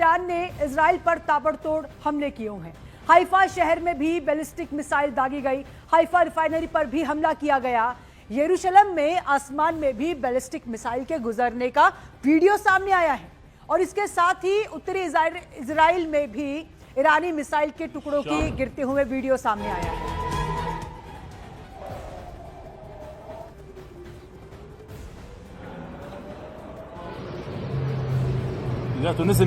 Iran ने Israel पर ताबड़तोड़ हमले किए हैं। हाइफा शहर में भी बैलिस्टिक मिसाइल दागी गई। हाइफा रिफाइनरी पर भी हमला किया गया। यरूशलेम में आसमान में भी बैलिस्टिक मिसाइल के गुजरने का वीडियो सामने आया है और इसके साथ ही उत्तरी इजराइल में भी ईरानी मिसाइल के टुकड़ों की गिरते हुए वीडियो सामने आया है। Ya tú nesi.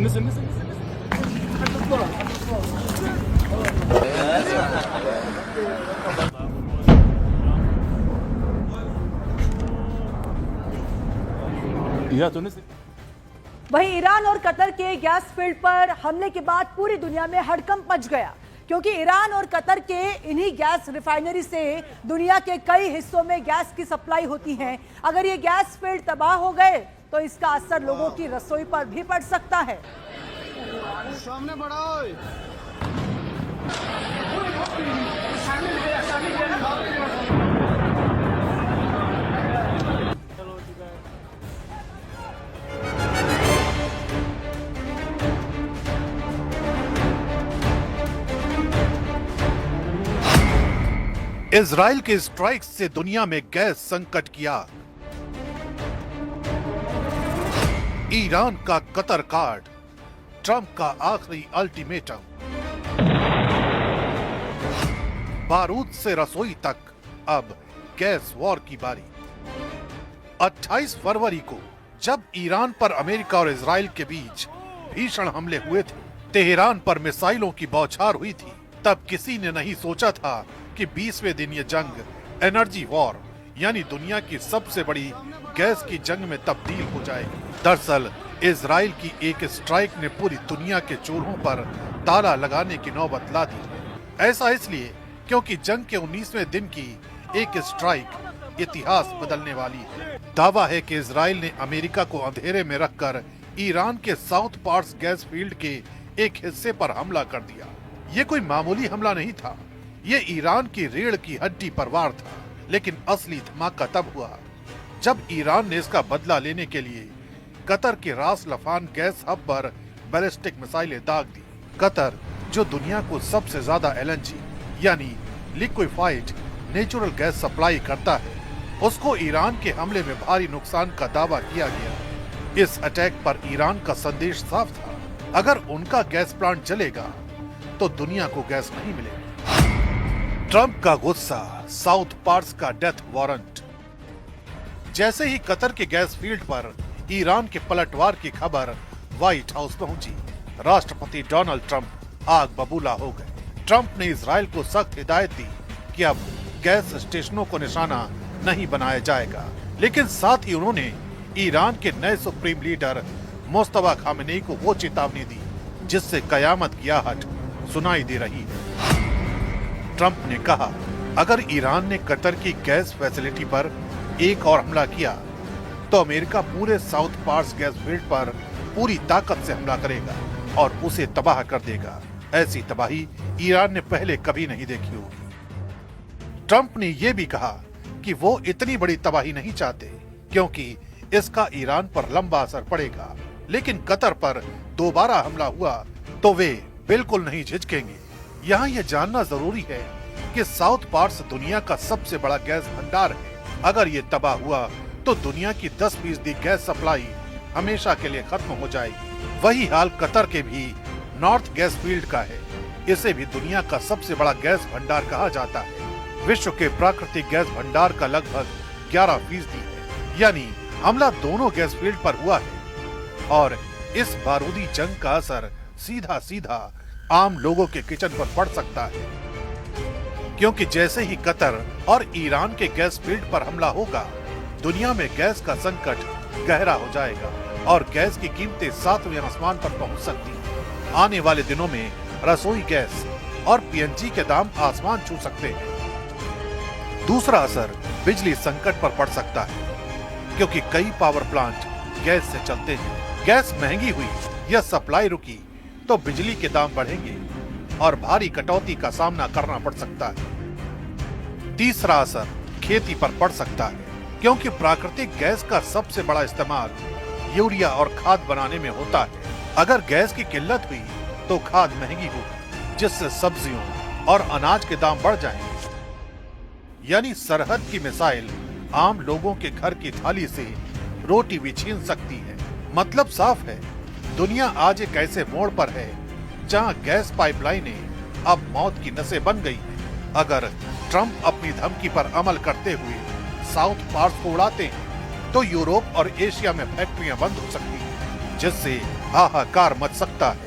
Ya tú nesi. वहीं ईरान और कतर के गैस फील्ड पर हमले के बाद पूरी दुनिया में हड़कंप मच गया, क्योंकि ईरान और कतर के इन्हीं गैस रिफाइनरी से दुनिया के कई हिस्सों में गैस की सप्लाई होती है। अगर ये गैस फील्ड तबाह हो गए तो इसका असर लोगों की रसोई पर भी पड़ सकता है। सामने बढ़ाओ। इजराइल के स्ट्राइक से दुनिया में गैस संकट की आग। ईरान का कतर कार्ड, ट्रंप का आखिरी अल्टीमेटम। बारूद से रसोई तक अब गैस वॉर की बारी। 28 फरवरी को जब ईरान पर अमेरिका और इजराइल के बीच भीषण हमले हुए थे, तेहरान पर मिसाइलों की बौछार हुई थी, तब किसी ने नहीं सोचा था कि 20वें दिन ये जंग एनर्जी वॉर यानी दुनिया की सबसे बड़ी गैस की जंग में तब्दील हो जाएगी। दरअसल इजराइल की एक स्ट्राइक ने पूरी दुनिया के चूल्हों पर ताला लगाने की नौबत ला दी। ऐसा इसलिए क्योंकि जंग के 19वें दिन की एक स्ट्राइक इतिहास बदलने वाली है। दावा है कि इजराइल ने अमेरिका को अंधेरे में रखकर ईरान के साउथ पार्ट्स गैस फील्ड के एक हिस्से पर हमला कर दिया। ये कोई मामूली हमला नहीं था, ये ईरान की रीढ़ की हड्डी पर वार था। लेकिन असली धमाका तब हुआ जब ईरान ने इसका बदला लेने के लिए कतर के रास लफान गैस हब पर बैलिस्टिक मिसाइलें दाग दी। कतर, जो दुनिया को सबसे ज्यादा एलएनजी यानी लिक्विफाइड नेचुरल गैस सप्लाई करता है, उसको ईरान के हमले में भारी नुकसान का दावा किया गया। इस अटैक पर ईरान का संदेश साफ था, अगर उनका गैस प्लांट जलेगा तो दुनिया को गैस नहीं मिलेगी। ट्रंप का गुस्सा, साउथ पार्ट्स का डेथ वारंट। जैसे ही कतर के गैस फील्ड पर ईरान के पलटवार की खबर व्हाइट हाउस पहुंची, राष्ट्रपति डोनाल्ड ट्रंप आग बबूला हो गए। ट्रंप ने इजराइल को सख्त हिदायत दी कि अब गैस स्टेशनों को निशाना नहीं बनाया जाएगा, लेकिन साथ ही उन्होंने ईरान के नए सुप्रीम लीडर मुस्तफा खामेनेई को वो चेतावनी दी जिससे कयामत की आहट सुनाई दे रही है। ट्रंप ने कहा, अगर ईरान ने कतर की गैस फैसिलिटी पर एक और हमला किया तो अमेरिका पूरे साउथ पार्ट्स गैस फील्ड पर पूरी ताकत से हमला करेगा और उसे तबाह कर देगा। ऐसी तबाही ईरान ने पहले कभी नहीं देखी होगी। ट्रंप ने यह भी कहा कि वो इतनी बड़ी तबाही नहीं चाहते क्योंकि इसका ईरान पर लंबा असर पड़ेगा, लेकिन कतर पर दोबारा हमला हुआ तो वे बिल्कुल नहीं झिझकेंगे। यहाँ यह जानना जरूरी है कि साउथ पार्ट्स दुनिया का सबसे बड़ा गैस भंडार है। अगर ये तबाह हुआ तो दुनिया की 10% गैस सप्लाई हमेशा के लिए खत्म हो जाएगी। वही हाल कतर के भी नॉर्थ गैस फील्ड का है। इसे भी दुनिया का सबसे बड़ा गैस भंडार कहा जाता है। विश्व के प्राकृतिक गैस भंडार का लगभग 11% है, यानी हमला दोनों गैस फील्ड पर हुआ है और इस बारूदी जंग का असर सीधा सीधा आम लोगों के किचन पर पड़ सकता है, क्योंकि जैसे ही कतर और ईरान के गैस फील्ड पर हमला होगा, दुनिया में गैस का संकट गहरा हो जाएगा और गैस की कीमतें 7वें आसमान पर पहुंच सकती हैं। आने वाले दिनों में रसोई गैस और पीएनजी के दाम आसमान छू सकते हैं। दूसरा असर बिजली संकट पर पड़ सकता है, क्योंकि कई पावर प्लांट गैस से चलते हैं। गैस महंगी हुई या सप्लाई रुकी तो बिजली के दाम बढ़ेंगे और भारी कटौती का सामना करना पड़ सकता है। तीसरा असर खेती पर पड़ सकता है, क्योंकि प्राकृतिक गैस का सबसे बड़ा इस्तेमाल यूरिया और खाद बनाने में होता है। अगर गैस की किल्लत हुई तो खाद महंगी होगी, जिससे सब्जियों और अनाज के दाम बढ़ जाएंगे। यानी सरहद की मिसाइल आम लोगों के घर की थाली से रोटी भी छीन सकती है। मतलब साफ है, दुनिया आज एक ऐसे मोड़ पर है जहां गैस पाइपलाइनें अब मौत की नसें बन गई हैं। अगर ट्रंप अपनी धमकी पर अमल करते हुए साउथ पार्स को उड़ाते हैं तो यूरोप और एशिया में फैक्ट्रियां बंद हो सकती हैं, जिससे हाहाकार मच सकता है।